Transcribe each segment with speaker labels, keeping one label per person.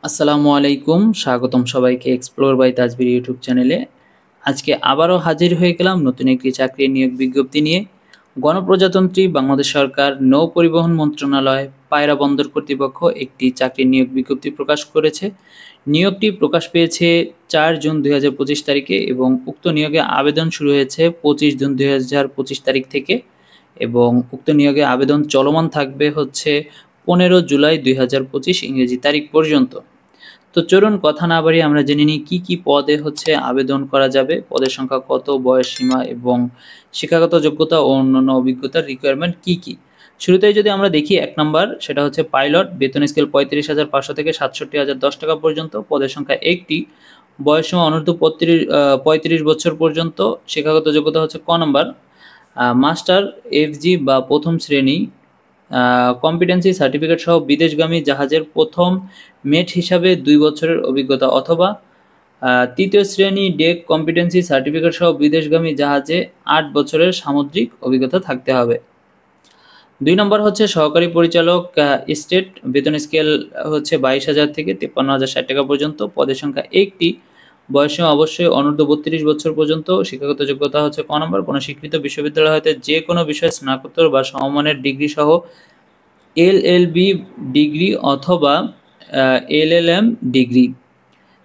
Speaker 1: আসসালামু আলাইকুম, স্বাগতম সবাইকে এক্সপ্লোর বাই তাজবির ইউটিউব চ্যানেলে। আজকে আবারও হাজির হয়ে গেলাম নতুন একটি চাকরির নিয়োগ বিজ্ঞপ্তি নিয়ে। গণপ্রজাতন্ত্রী বাংলাদেশ সরকার নৌ পরিবহন মন্ত্রণালয় পায়রা বন্দর কর্তৃপক্ষ একটি চাকরির নিয়োগ বিজ্ঞপ্তি প্রকাশ করেছে। নিয়োগটি প্রকাশ পেয়েছে 4 জুন 2025 তারিখে এবং উক্ত নিয়োগে আবেদন শুরু হয়েছে 25 জুন 2025 তারিখ থেকে এবং উক্ত নিয়োগে আবেদন চলমান থাকবে হচ্ছে 15 জুলাই 2025 ইংরেজি তারিখ পর্যন্ত। তো চলুন কথা না বাড়িয়ে আমরা জেনে নিই কি পদে হচ্ছে আবেদন করা যাবে, পদের সংখ্যা কত, বয়স সীমা এবং শিক্ষাগত যোগ্যতা ও অন্যান্য অভিজ্ঞতার রিকোয়ারমেন্ট কি। শুরুতেই যদি আমরা দেখি 1 নাম্বার, সেটা হচ্ছে পাইলট। বেতন স্কেল 35,500 থেকে 67,010 টাকা পর্যন্ত। পদের সংখ্যা একটি। বয়স সীমা অনূর্ধ্ব 35 বছর পর্যন্ত। শিক্ষাগত যোগ্যতা হচ্ছে ক নাম্বার মাস্টার এফজি বা প্রথম শ্রেণী, কম্পিটেন্সি সার্টিফিকেট সহ বিদেশগামী জাহাজের প্রথম মেট হিসাবে 2 বছরের অভিজ্ঞতা অথবা তৃতীয় শ্রেণী ডেক কম্পিটেন্সি সার্টিফিকেট সহ বিদেশগামী জাহাজে 8 বছরের সামুদ্রিক অভিজ্ঞতা থাকতে হবে। 2 নম্বর হচ্ছে সহকারী পরিচালক স্টেট। বেতন স্কেল হচ্ছে 22,000 থেকে 53,060 টাকা পর্যন্ত। পদের সংখ্যা একটি। বয়সসীমা অবশ্যই অনূর্ধ্ব 32 বছর পর্যন্ত। শিক্ষাগত যোগ্যতা হচ্ছে ক নম্বর, কোনো স্বীকৃত বিশ্ববিদ্যালয় হতে যে কোনো বিষয়ে স্নাতকোত্তর বা সমমানের ডিগ্রি সহ এলএলবি ডিগ্রি অথবা এলএলএম ডিগ্রি।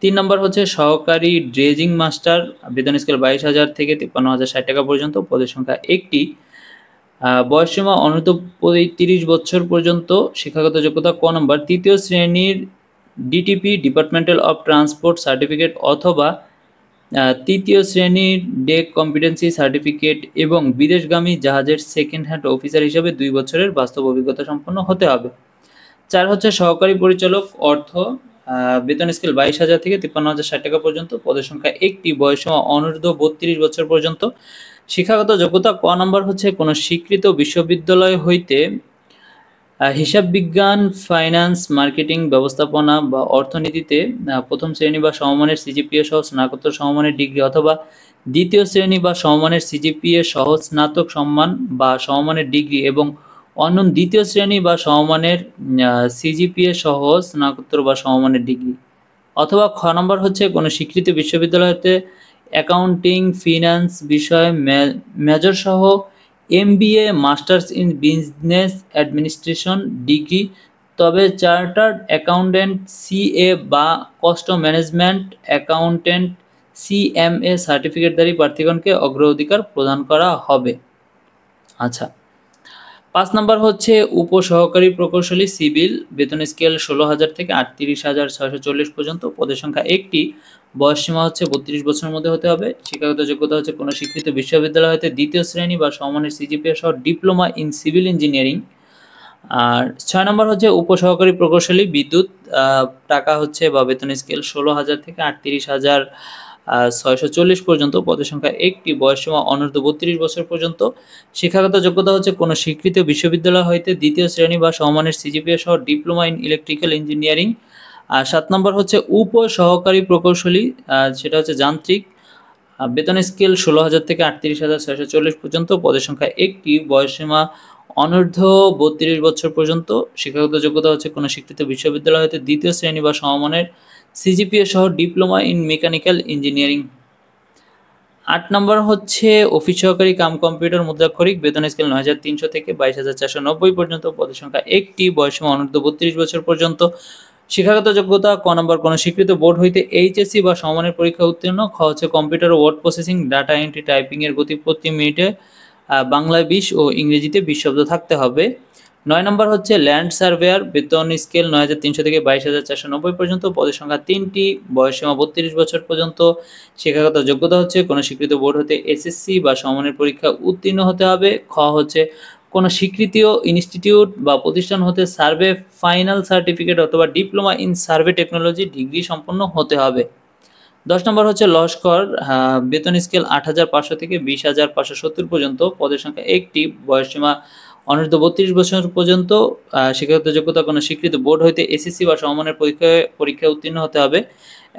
Speaker 1: 3 নম্বর হচ্ছে সহকারী ড্রেজিং মাস্টার। বেতন স্কেল 22,000 থেকে 53,060 টাকা পর্যন্ত। পদের সংখ্যা একটি। বয়সসীমা অনূর্ধ্ব 33 বছর পর্যন্ত। শিক্ষাগত যোগ্যতা ক নম্বর, তৃতীয় শ্রেণীর DTP departmental of transport certificate অথবা তৃতীয় শ্রেণীর ডেক কম্পিটেন্সি সার্টিফিকেট এবং বিদেশগামী জাহাজের সেকেন্ড হ্যান্ড অফিসার হিসেবে 2 বছরের বাস্তব অভিজ্ঞতা সম্পন্ন হতে হবে। 4 হচ্ছে সহকারী পরিচালক অর্থ। বেতন স্কেল 22,000 থেকে 53,060 টাকা পর্যন্ত। পদের সংখ্যা একটি। বয়সসীমা অনূর্ধ্ব 32 বছর পর্যন্ত। শিক্ষাগত যোগ্যতা ক নম্বর হচ্ছে কোনো স্বীকৃত বিশ্ববিদ্যালয় হইতে হিসাব বিজ্ঞান, ফাইন্যান্স, মার্কেটিং, ব্যবস্থাপনা বা অর্থনীতিতে প্রথম শ্রেণী বা সমমানের সিজিপিএ সহ স্নাতকোত্তর সমমানের ডিগ্রি অথবা দ্বিতীয় শ্রেণী বা সমমানের সিজিপিএ সহ স্নাতক সম্মান বা সমমানের ডিগ্রি এবং অন্য দ্বিতীয় শ্রেণী বা সমমানের সিজিপিএ সহ স্নাতকোত্তর বা সমমানের ডিগ্রি অথবা খ নম্বর হচ্ছে কোনো স্বীকৃত বিশ্ববিদ্যালয় হতে অ্যাকাউন্টিং, ফিন্যান্স বিষয়ে মেজর সহ MBA, masters in business administration degree, তবে চার্টার্ড অ্যাকাউন্ট্যান্ট সিএ বা কস্ট ম্যানেজমেন্ট অ্যাকাউন্ট্যান্ট সিএমএ সার্টিফিকেটধারী প্রার্থীগণকে অগ্রাধিকার প্রদান করা হবে। আচ্ছা, 5 নম্বর হচ্ছে উপসহকারী প্রকৌশলী সিভিল। বেতন স্কেল 16,000 থেকে 38,640 পর্যন্ত। পদের সংখ্যা একটি। বয়সসীমা হচ্ছে 32 বছরের মধ্যে হতে হবে। শিক্ষাগত যোগ্যতা হচ্ছে কোনো স্বীকৃত বিশ্ববিদ্যালয় হতে দ্বিতীয় শ্রেণী বা সমমানের সিজিপিএ সহ ডিপ্লোমা ইন সিভিল ইঞ্জিনিয়ারিং। আর 6 নম্বর হচ্ছে উপসহকারী প্রকৌশলী বিদ্যুৎ। টাকা হচ্ছে বা বেতন স্কেল 16,000 থেকে 38,640 পর্যন্ত। পদের সংখ্যা একটি। বয়সসীমা অনূর্ধ্ব 32 বছর পর্যন্ত। শিক্ষাগত যোগ্যতা হচ্ছে কোনো স্বীকৃত বিশ্ববিদ্যালয় হইতে দ্বিতীয় শ্রেণী বা সমমানের সিজিপিএ সহ ডিপ্লোমা ইন ইলেকট্রিক্যাল ইঞ্জিনিয়ারিং। আর 7 নম্বর হচ্ছে উপসহকারী প্রকৌশলী, সেটা হচ্ছে যান্ত্রিক। বেতন স্কেল 16,000 থেকে 38,640 পর্যন্ত। পদের সংখ্যা একটি। বয়সসীমা অনূর্ধ্ব 32 বছর পর্যন্ত। শিক্ষাগত যোগ্যতা হচ্ছে কোনো স্বীকৃত বিশ্ববিদ্যালয় হতে দ্বিতীয় শ্রেণী বা সমমানের সিজিপিএ সহ ডিপ্লোমা ইন মেকানিক্যাল ইঞ্জিনিয়ারিং। 8 নম্বর হচ্ছে অফিস সহকারী কাম কম্পিউটার মুদ্রাক্ষরিক। বেতন স্কেল 9,300 থেকে 22,490 পর্যন্ত। পদের সংখ্যা একটি। বয়সসীমা অনূর্ধ্ব 32 বছর পর্যন্ত। শিক্ষাগত যোগ্যতা ক নম্বর, কোনো স্বীকৃত বোর্ড হইতে এইচএসসি বা সমমানের পরীক্ষা উত্তীর্ণ। খ হচ্ছে কম্পিউটার ও word processing, data entry, typing এর গতি প্রতি মিনিটে বাংলায় 20 ও ইংরেজিতে 20 শব্দ থাকতে হবে। 9 নম্বর হচ্ছে ল্যান্ড সার্ভেয়ার। বেতন স্কেল 9,300 থেকে 22,490 পর্যন্ত। পদের সংখ্যা তিনটি। বয়সসীমা 32 বছর পর্যন্ত। শিক্ষাগত যোগ্যতা হচ্ছে কোনো স্বীকৃত বোর্ড হতে এসএসসি বা সমমানের পরীক্ষা উত্তীর্ণ হতে হবে। খ হচ্ছে কোনো স্বীকৃত ইনস্টিটিউট বা প্রতিষ্ঠান হতে সার্ভে ফাইনাল সার্টিফিকেট অথবা diploma in survey technology degree সম্পন্ন হতে হবে। 10 নম্বর হচ্ছে লস্কর। বেতন স্কেল 8,500 থেকে 20,570 পর্যন্ত। পদের সংখ্যা একটি। বয়সসীমা অনূর্ধ্ব 32 বছর পর্যন্ত। শিক্ষাগত যোগ্যতা কোনো স্বীকৃত বোর্ড হইতে এসএসসি বা সমমানের পরীক্ষায় উত্তীর্ণ হতে হবে।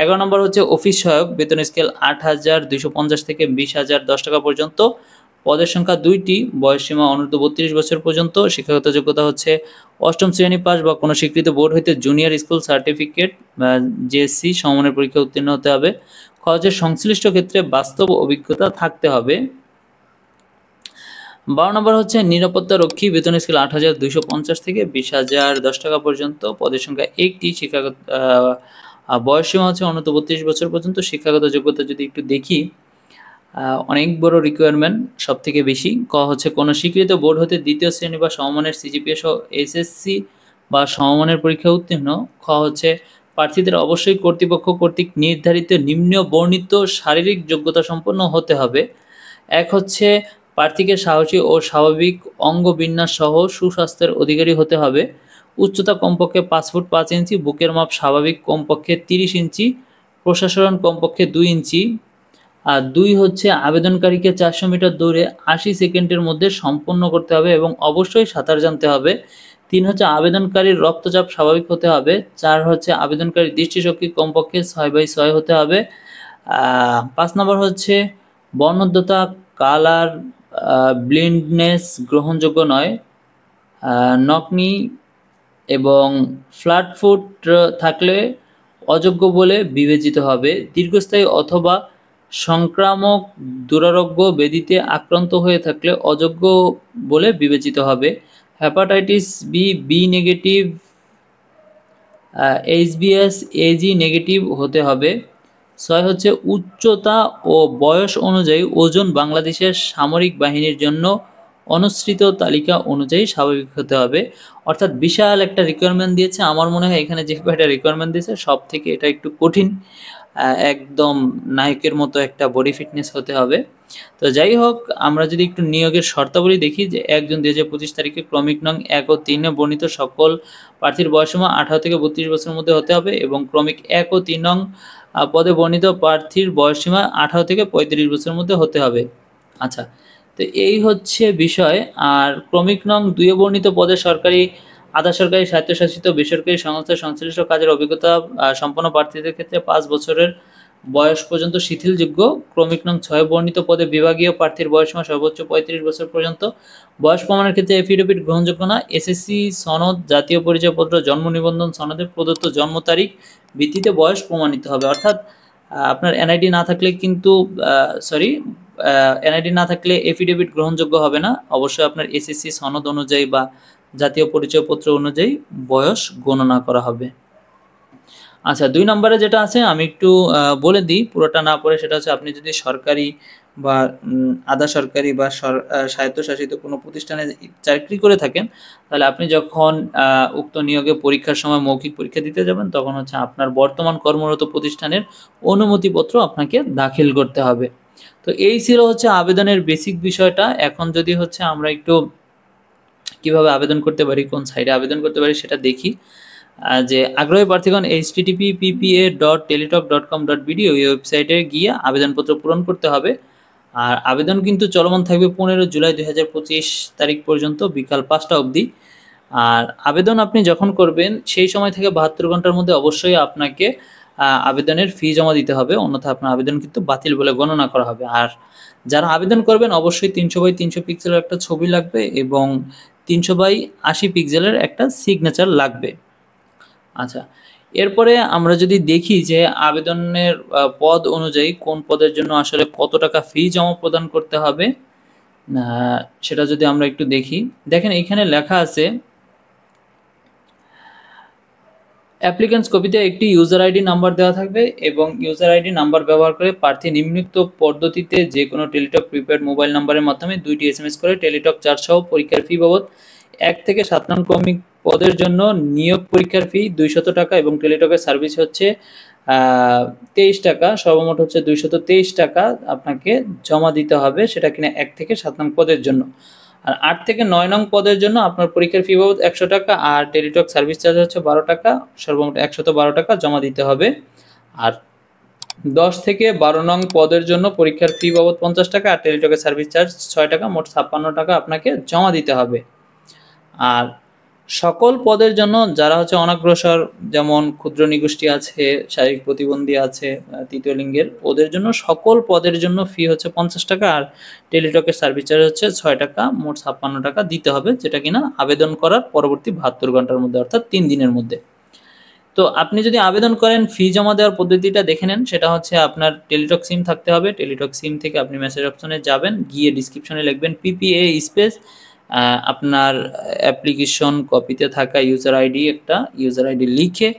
Speaker 1: 11 নম্বর হচ্ছে অফিস সহায়ক। বেতন স্কেল 8,250 থেকে 20,010 টাকা পর্যন্ত। পদের সংখ্যা 2টি, বয়সসীমা অনূর্ধ্ব 32 বছর পর্যন্ত, শিক্ষাগত যোগ্যতা হচ্ছে অষ্টম শ্রেণী পাস বা কোনো স্বীকৃত বোর্ড হইতে জুনিয়র স্কুল সার্টিফিকেট বা জেএসসি সমমানের পরীক্ষা উত্তীর্ণ হতে হবে। খ হচ্ছে সংশ্লিষ্ট ক্ষেত্রে বাস্তব অভিজ্ঞতা থাকতে হবে। 12 নম্বর হচ্ছে নিরাপত্তা রক্ষী, বেতন স্কেল 8,250 থেকে 20,010 টাকা পর্যন্ত, পদের সংখ্যা 1টি, শিক্ষাগত বয়সসীমা হচ্ছে অনূর্ধ্ব 32 বছর পর্যন্ত। শিক্ষাগত যোগ্যতা যদি একটু দেখি, অনেক বড় রিকোয়ারমেন্ট, সব থেকে বেশি। ক হচ্ছে কোনো স্বীকৃত বোর্ড হতে দ্বিতীয় শ্রেণী বা সমমানের সিজিপিএ সহ এসএসসি বা সমমানের পরীক্ষা উত্তীর্ণ। খ হচ্ছে প্রার্থীদের অবশ্যই কর্তৃপক্ষ কর্তৃক নির্ধারিত নিম্ন বর্ণিত শারীরিক যোগ্যতা সম্পন্ন হতে হবে। এক হচ্ছে প্রার্থীকে সাহসী ও স্বাভাবিক অঙ্গবিন্যাস সহ সুস্বাস্থ্যের অধিকারী হতে হবে। উচ্চতা কমপক্ষে 5 ফুট 5 ইঞ্চি, বুকের মাপ স্বাভাবিক কমপক্ষে 30 ইঞ্চি, প্রসারণ কমপক্ষে 2 ইঞ্চি। আর 2 হচ্ছে আবেদনকারীকে 400 মিটার দৌড়ে 80 সেকেন্ডের মধ্যে সম্পন্ন করতে হবে এবং অবশ্যই সাঁতার জানতে হবে। 3 হচ্ছে আবেদনকারীর রক্তচাপ স্বাভাবিক হতে হবে। 4 হচ্ছে আবেদনকারীর দৃষ্টিশক্তি কমপক্ষে 6/6 হতে হবে। 5 নম্বর হচ্ছে বর্ণোদ্যতা, কালার ব্লিন্ডনেস গ্রহণযোগ্য নয়। নকনি এবং ফ্ল্যাট ফুট থাকলে অযোগ্য বলে বিবেচিত হবে। দীর্ঘস্থায়ী অথবা সংক্রামক দুরারোগ্য ব্যাধিতে আক্রান্ত হয়ে থাকলে অযোগ্য বলে বিবেচিত হবে। হেপাটাইটিস বি, বি নেগেটিভ, এইচবিএস, এজি নেগেটিভ হতে হবে। 6 হচ্ছে উচ্চতা ও বয়স অনুযায়ী ওজন বাংলাদেশের সামরিক বাহিনীর জন্য অনুসৃত তালিকা অনুযায়ী স্বাভাবিক হতে হবে। অর্থাৎ বিশাল একটা রিকোয়ারমেন্ট দিয়েছে। আমার মনে হয় এখানে যে কয়টা রিকোয়ারমেন্ট দিয়েছে সব থেকে এটা একটু কঠিন। একদম নায়কের মতো একটা বডি ফিটনেস হতে হবে। তো যাই হোক, আমরা যদি একটু নিয়োগের শর্তাবলী দেখি, যে 1 জুন 2025 তারিখে ক্রমিক নং 1 ও 3 এ বর্ণিত সকল প্রার্থীর বয়সসীমা 18 থেকে 32 বছরের মধ্যে হতে হবে এবং ক্রমিক 1 ও 3 নং পদে বর্ণিত প্রার্থীর বয়সসীমা 18 থেকে 35 বছরের মধ্যে হতে হবে। আচ্ছা, তো এই হচ্ছে বিষয়। আর ক্রমিক নং 2 এ বর্ণিত পদে সরকারি, আধা সরকারি, স্বায়ত্তশাসিত বেসরকারি সংস্থার সংশ্লিষ্ট কাজের অভিজ্ঞতা সম্পন্ন প্রার্থীদের ক্ষেত্রে 5 বছরের বয়স পর্যন্ত শিথিলযোগ্য। ক্রমিক নং 6 বর্ণিত পদে বিভাগীয় প্রার্থীর বয়সসীমা সর্বোচ্চ 35 বছর পর্যন্ত। বয়স প্রমাণের ক্ষেত্রে এফিডেভিট গ্রহণযোগ্য না। এসএসসি সনদ, জাতীয় পরিচয়পত্র, জন্ম নিবন্ধন সনদে প্রদত্ত জন্ম তারিখ ভিত্তিতে বয়স প্রমাণিত হবে। অর্থাৎ আপনার এনআইডি না থাকলে কিন্তু এনআইডি না থাকলে এফিডেভিট গ্রহণযোগ্য হবে না। অবশ্যই আপনার এসএসসি সনদ অনুযায়ী বা জাতীয় পরিচয়পত্র অনুযায়ী বয়স গণনা করা হবে। আচ্ছা, 2 নম্বরে যেটা আছে আমি একটু বলে দিই, পুরোটা না পড়ে। সেটা হচ্ছে আপনি যদি সরকারি বা আধা সরকারি বা স্বায়ত্তশাসিত কোনো প্রতিষ্ঠানে চাকরি করে থাকেন, তাহলে আপনি যখন উক্ত নিয়োগে পরীক্ষার সময় মৌখিক পরীক্ষা দিতে যাবেন, তখন হচ্ছে আপনার বর্তমান কর্মরত প্রতিষ্ঠানের অনুমতিপত্র আপনাকে দাখিল করতে হবে। তো এই ছিল হচ্ছে আবেদনের বেসিক বিষয়টা। এখন যদি হচ্ছে আমরা একটু কিভাবে আবেদন করতে পারি, কোন সাইটে আবেদন করতে পারি সেটা দেখি। যে আগ্রহী প্রার্থীগণ http://ppa.teletalk.com.bd ওই ওয়েবসাইটে গিয়ে আবেদনপত্র পূরণ করতে হবে। আর আবেদন কিন্তু চলমান থাকবে 15 জুলাই 2025 তারিখ পর্যন্ত বিকাল 5টা অবধি। আর আবেদন আপনি যখন করবেন সেই সময় থেকে 72 ঘন্টার মধ্যে অবশ্যই আপনাকে আবেদনের ফি জমা দিতে হবে, অন্যথায় আপনার আবেদন কিন্তু বাতিল বলে গণনা করা হবে। আর যারা আবেদন করবেন অবশ্যই 300x300 পিক্সেলের একটা ছবি লাগবে এবং 300x80 পিক্সেলের একটা সিগনেচার লাগবে। আচ্ছা, এরপরে আমরা যদি দেখি যে আবেদনের পদ অনুযায়ী কোন পদের জন্য আসলে কত টাকা ফি জমা প্রদান করতে হবে, সেটা যদি আমরা একটু দেখি। দেখেন এখানে লেখা আছে, অ্যাপ্লিক্যান্টস কপিতে একটি ইউজার আইডি নাম্বার দেওয়া থাকবে এবং ইউজার আইডি নাম্বার ব্যবহার করে প্রার্থী নিম্নোক্ত পদ্ধতিতে যে কোনো টেলিটক প্রিপেড মোবাইল নাম্বারের মাধ্যমে 2টি SMS করে টেলিটক চার্জ সহ পরীক্ষার ফি বাবদ 1 থেকে 7 নং ক্রমিক পদের জন্য নিয়োগ পরীক্ষার ফি 200 টাকা এবং টেলিটকের সার্ভিস হচ্ছে 23 টাকা, সর্বমোট হচ্ছে 223 টাকা আপনাকে জমা দিতে হবে। সেটা কিনা 1 থেকে 7 নং পদের জন্য। আর 8 থেকে 9 নং পদের জন্য আপনার পরীক্ষার ফি বাবদ 100 টাকা আর টেলিটক সার্ভিস চার্জ হচ্ছে 12 টাকা, সর্বমোট 112 টাকা জমা দিতে হবে। আর 10 থেকে 12 নং পদের জন্য পরীক্ষার ফি বাবদ 50 টাকা আর টেলিটকের সার্ভিস চার্জ 6 টাকা, মোট 56 টাকা আপনাকে জমা দিতে হবে। আর সকল পদের জন্য যারা হচ্ছে অনগ্রসর, যেমন ক্ষুদ্র নিগোষ্ঠী আছে, শারীরিক প্রতিবন্ধী আছে, তৃতীয় লিঙ্গের, ওদের জন্য সকল পদের জন্য ফি হচ্ছে 50 টাকা, আর টেলিটকের সার্ভিস চার্জ হচ্ছে 6 টাকা, মোট 56 টাকা দিতে হবে, যেটা কিনা আবেদন করার পরবর্তী 72 ঘন্টার মধ্যে, অর্থাৎ 3 দিনের মধ্যে। তো আপনি যদি আবেদন করেন, ফি জমা দেওয়ার পদ্ধতিটা দেখে নেন। সেটা হচ্ছে আপনার টেলিটক সিম থাকতে হবে। টেলিটক সিম থেকে আপনি মেসেজ অপশনে যাবেন, গিয়ে ডিসক্রিপশনে লিখবেন পিপিএ স্পেস আপনার অ্যাপ্লিকেশন কপিতে থাকা ইউজার আইডি, একটা ইউজার আইডি লিখে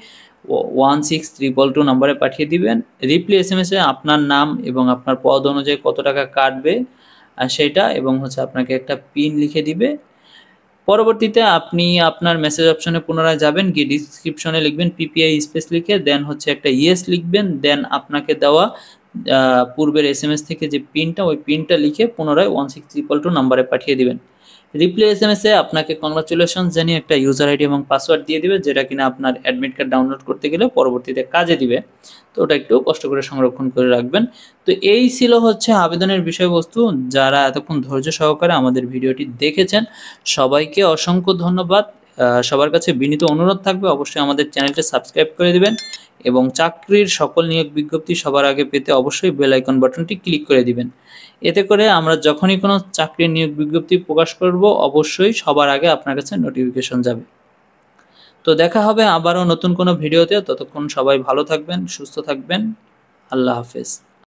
Speaker 1: 16322 নাম্বারে পাঠিয়ে দিবেন। রিপ্লাই এসএমএসে আপনার নাম এবং আপনার পদ অনুযায়ী কত টাকা কাটবে সেটা, এবং হচ্ছে আপনাকে একটা পিন লিখে দিবে। পরবর্তীতে আপনি আপনার মেসেজ অপশনে পুনরায় যাবেন, গিয়ে ডিসক্রিপশনে লিখবেন পিপিআই স্পেস লিখে, দেন হচ্ছে একটা ইয়েস লিখবেন, দেন আপনাকে দেওয়া পূর্বের এসএমএস থেকে যে পিনটা, ওই পিনটা লিখে পুনরায় 16322 নাম্বারে পাঠিয়ে দিবেন। রিপ্লাই এসএমএসে আপনাকে কংগ্রাচুলেশন জানিয়ে একটা ইউজার আইডি এবং পাসওয়ার্ড দিয়ে দিবে, যেটা কিনা আপনার অ্যাডমিট কার্ড ডাউনলোড করতে গেলে পরবর্তীতে কাজে দিবে। তো ওটা একটু কষ্ট করে সংরক্ষণ করে রাখবেন। তো এই ছিল হচ্ছে আবেদনের বিষয়বস্তু। যারা এতক্ষণ ধৈর্য সহকারে আমাদের ভিডিওটি দেখেছেন, সবাইকে অসংখ্য ধন্যবাদ। সবার কাছে বিনীত অনুরোধ থাকবে অবশ্যই আমাদের চ্যানেলটি সাবস্ক্রাইব করে দিবেন, এবং চাকরির সকল নিয়োগ বিজ্ঞপ্তি সবার আগে পেতে অবশ্যই বেল আইকন বাটনটি ক্লিক করে দিবেন। এতে করে আমরা যখনই কোনো চাকরির নিয়োগ বিজ্ঞপ্তি প্রকাশ করব, অবশ্যই সবার আগে আপনার কাছে নোটিফিকেশন যাবে। তো দেখা হবে আবারও নতুন কোনো ভিডিওতে। ততক্ষণ সবাই ভালো থাকবেন, সুস্থ থাকবেন। আল্লাহ হাফেজ।